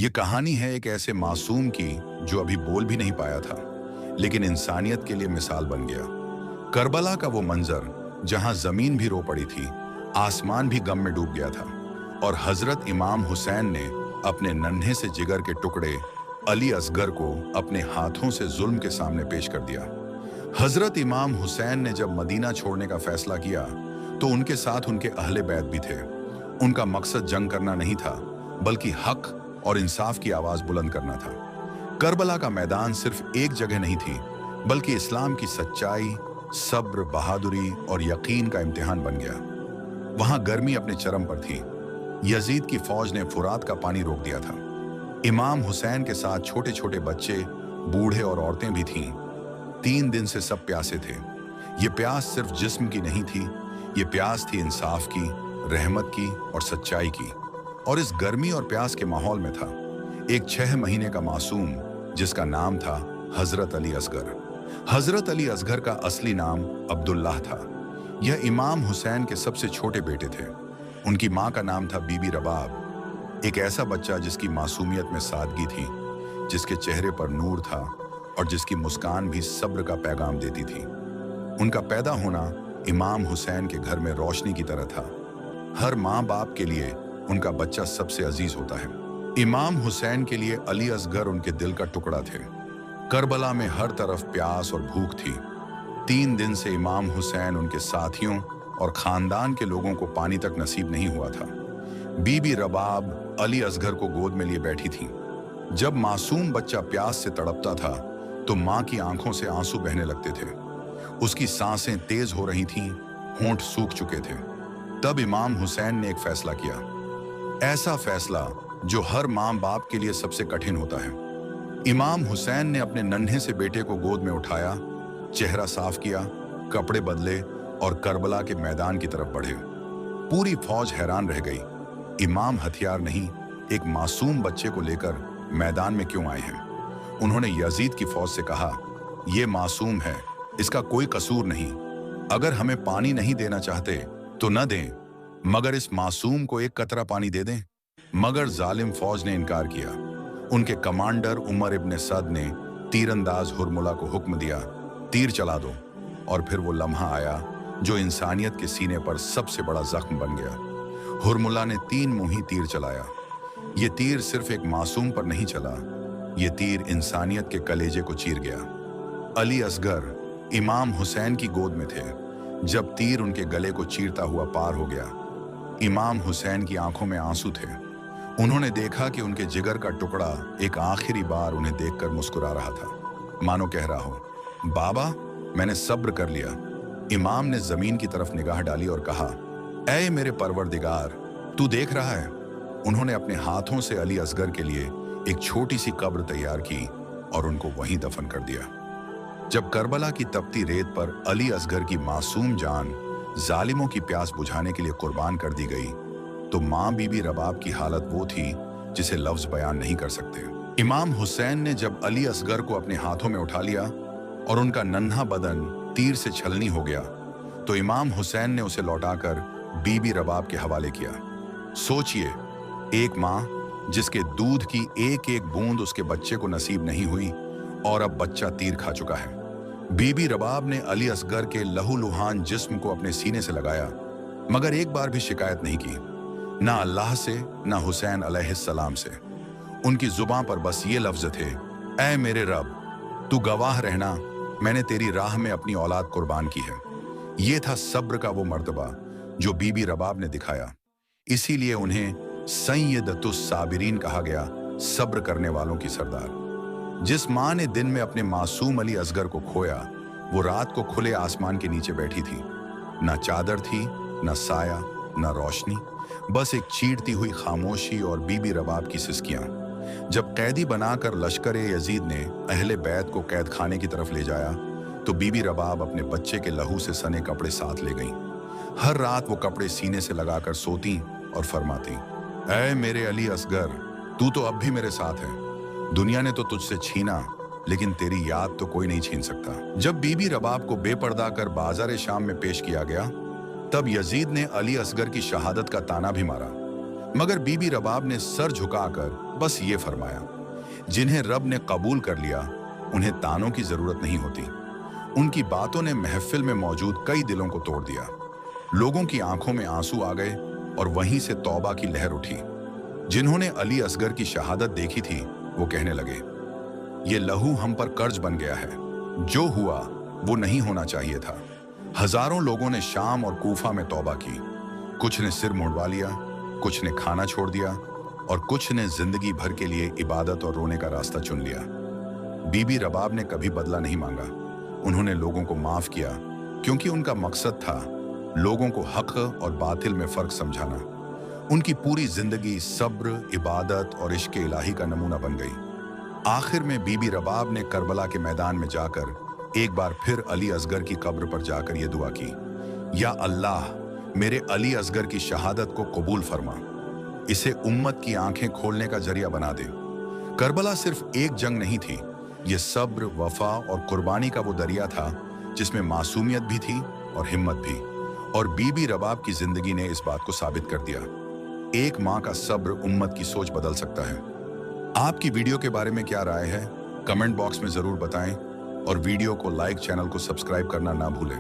ये कहानी है एक ऐसे मासूम की जो अभी बोल भी नहीं पाया था, लेकिन इंसानियत के लिए मिसाल बन गया। करबला का वो मंजर जहां जमीन भी रो पड़ी थी, आसमान भी गम में डूब गया था, और हजरत इमाम हुसैन ने अपने नन्हे से जिगर के टुकड़े अली असगर को अपने हाथों से जुल्म के सामने पेश कर दिया। हजरत इमाम हुसैन ने जब मदीना छोड़ने का फैसला किया तो उनके साथ उनके अहले बैत भी थे। उनका मकसद जंग करना नहीं था, बल्कि हक और इंसाफ की आवाज बुलंद करना था। करबला का मैदान सिर्फ एक जगह नहीं थी, बल्कि इस्लाम की सच्चाई, सब्र, बहादुरी और यकीन का इम्तिहान बन गया। वहां गर्मी अपने चरम पर थी। यजीद की फौज ने फुरात का पानी रोक दिया था। इमाम हुसैन के साथ छोटे छोटे बच्चे, बूढ़े और औरतें भी थीं। 3 दिन से सब प्यासे थे। ये प्यास सिर्फ जिस्म की नहीं थी, ये प्यास थी इंसाफ की, रहमत की और सच्चाई की। और इस गर्मी और प्यास के माहौल में था एक 6 महीने का मासूम, जिसका नाम था हजरत अली असगर। हजरत अली असगर का असली नाम अब्दुल्लाह था। यह इमाम हुसैन के सबसे छोटे बेटे थे। उनकी माँ का नाम था बीबी रबाब। एक ऐसा बच्चा जिसकी मासूमियत में सादगी थी, जिसके चेहरे पर नूर था और जिसकी मुस्कान भी सब्र का पैगाम देती थी। उनका पैदा होना इमाम हुसैन के घर में रोशनी की तरह था। हर माँ बाप के लिए उनका बच्चा सबसे अजीज होता है। इमाम हुसैन के लिए अली असगर उनके दिल का टुकड़ा थे। करबला में हर तरफ प्यास और भूख थी। 3 दिन से इमाम हुसैन, उनके साथियों और खानदान के लोगों को पानी तक नसीब नहीं हुआ था। बीबी रबाब अली असगर को गोद में लिए बैठी थी। जब मासूम बच्चा प्यास से तड़पता था तो माँ की आंखों से आंसू बहने लगते थे। उसकी सांसें तेज हो रही थीं, होंठ सूख चुके थे। तब इमाम हुसैन ने एक फैसला किया, ऐसा फैसला जो हर माँ बाप के लिए सबसे कठिन होता है। इमाम हुसैन ने अपने नन्हे से बेटे को गोद में उठाया, चेहरा साफ किया, कपड़े बदले और करबला के मैदान की तरफ बढ़े। पूरी फौज हैरान रह गई। इमाम हथियार नहीं, एक मासूम बच्चे को लेकर मैदान में क्यों आए हैं? उन्होंने यजीद की फौज से कहा, यह मासूम है, इसका कोई कसूर नहीं। अगर हमें पानी नहीं देना चाहते तो न दें, मगर इस मासूम को एक कतरा पानी दे दें। मगर जालिम फौज ने इनकार किया। उनके कमांडर उमर इब्न सद ने तीरंदाज हुरमुला को हुक्म दिया, तीर चला दो। और फिर वो लम्हा आया जो इंसानियत के सीने पर सबसे बड़ा जख्म बन गया। हुरमुला ने 3 मुही तीर चलाया। ये तीर सिर्फ एक मासूम पर नहीं चला, ये तीर इंसानियत के कलेजे को चीर गया। अली असगर इमाम हुसैन की गोद में थे जब तीर उनके गले को चीरता हुआ पार हो गया। इमाम हुसैन की आंखों में आंसू थे। उन्होंने देखा कि उनके जिगर का टुकड़ा एक आखिरी बार उन्हें देखकर मुस्कुरा रहा था, मानो कह रहा हो, बाबा मैंने सब्र कर लिया। इमाम ने जमीन की तरफ निगाह डाली और कहा, ऐ मेरे परवरदिगार, तू देख रहा है? उन्होंने अपने हाथों से अली असगर के लिए एक छोटी सी कब्र तैयार की और उनको वहीं दफन कर दिया। जब करबला की तपती रेत पर अली असगर की मासूम जान जालिमों की प्यास बुझाने के लिए कुर्बान कर दी गई, तो माँ बीबी रबाब की हालत वो थी जिसे लफ्ज बयान नहीं कर सकते। इमाम हुसैन ने जब अली असगर को अपने हाथों में उठा लिया और उनका नन्हा बदन तीर से छलनी हो गया, तो इमाम हुसैन ने उसे लौटाकर बीबी रबाब के हवाले किया। सोचिए, एक माँ जिसके दूध की एक एक बूंद उसके बच्चे को नसीब नहीं हुई, और अब बच्चा तीर खा चुका है। बीबी रबाब ने अली असगर के लहूलुहान जिस्म को अपने सीने से लगाया, मगर एक बार भी शिकायत नहीं की, ना अल्लाह से ना हुसैन अलैहिस्सलाम से। उनकी जुबां पर बस ये लफ्ज थे, ऐ मेरे रब, तू गवाह रहना, मैंने तेरी राह में अपनी औलाद कुर्बान की है। ये था सब्र का वो मर्तबा जो बीबी रबाब ने दिखाया। इसीलिए उन्हें सैयदतुस साबिरीन कहा गया, सब्र करने वालों की सरदार। जिस माँ ने दिन में अपने मासूम अली असगर को खोया, वो रात को खुले आसमान के नीचे बैठी थी। ना चादर थी, ना साया, ना रोशनी, बस एक चीरती हुई खामोशी और बीबी रबाब की सिसकियां। जब कैदी बनाकर लश्कर यजीद ने अहले बैत को कैद खाने की तरफ ले जाया, तो बीबी रबाब अपने बच्चे के लहू से सने कपड़े साथ ले गईं। हर रात वो कपड़े सीने से लगाकर सोती और फरमाती, ऐ मेरे अली असगर, तू तो अब भी मेरे साथ है। दुनिया ने तो तुझसे छीना, लेकिन तेरी याद तो कोई नहीं छीन सकता। जब बीबी रबाब को बेपर्दा कर बाजार शाम में पेश किया गया, तब यजीद ने अली असगर की शहादत का ताना भी मारा, मगर बीबी रबाब ने सर झुकाकर बस ये फरमाया, जिन्हें रब ने कबूल कर लिया उन्हें तानों की जरूरत नहीं होती। उनकी बातों ने महफिल में मौजूद कई दिलों को तोड़ दिया। लोगों की आंखों में आंसू आ गए और वहीं से तौबा की लहर उठी। जिन्होंने अली असगर की शहादत देखी थी वो कहने लगे, ये लहू हम पर कर्ज बन गया है। जो हुआ वो नहीं होना चाहिए था। हजारों लोगों ने शाम और कूफा में तौबा की। कुछ ने सिर मुंडवा लिया, कुछ ने खाना छोड़ दिया और कुछ ने जिंदगी भर के लिए इबादत और रोने का रास्ता चुन लिया। बीबी रबाब ने कभी बदला नहीं मांगा। उन्होंने लोगों को माफ किया क्योंकि उनका मकसद था लोगों को हक और बातिल में फर्क समझाना। उनकी पूरी जिंदगी सब्र, इबादत और इश्क इलाही का नमूना बन गई। आखिर में बीबी रबाब ने करबला के मैदान में जाकर एक बार फिर अली असगर की कब्र पर जाकर यह दुआ की, या अल्लाह, मेरे अली असगर की शहादत को कबूल फरमा, इसे उम्मत की आंखें खोलने का जरिया बना दे। करबला सिर्फ एक जंग नहीं थी, ये सब्र, वफा और कुर्बानी का वो दरिया था जिसमें मासूमियत भी थी और हिम्मत भी। और बीबी रबाब की जिंदगी ने इस बात को साबित कर दिया। एक माँ का सब्र उम्मत की सोच बदल सकता है। आपकी वीडियो के बारे में क्या राय है? कमेंट बॉक्स में जरूर बताएं और वीडियो को लाइक, चैनल को सब्सक्राइब करना ना भूलें।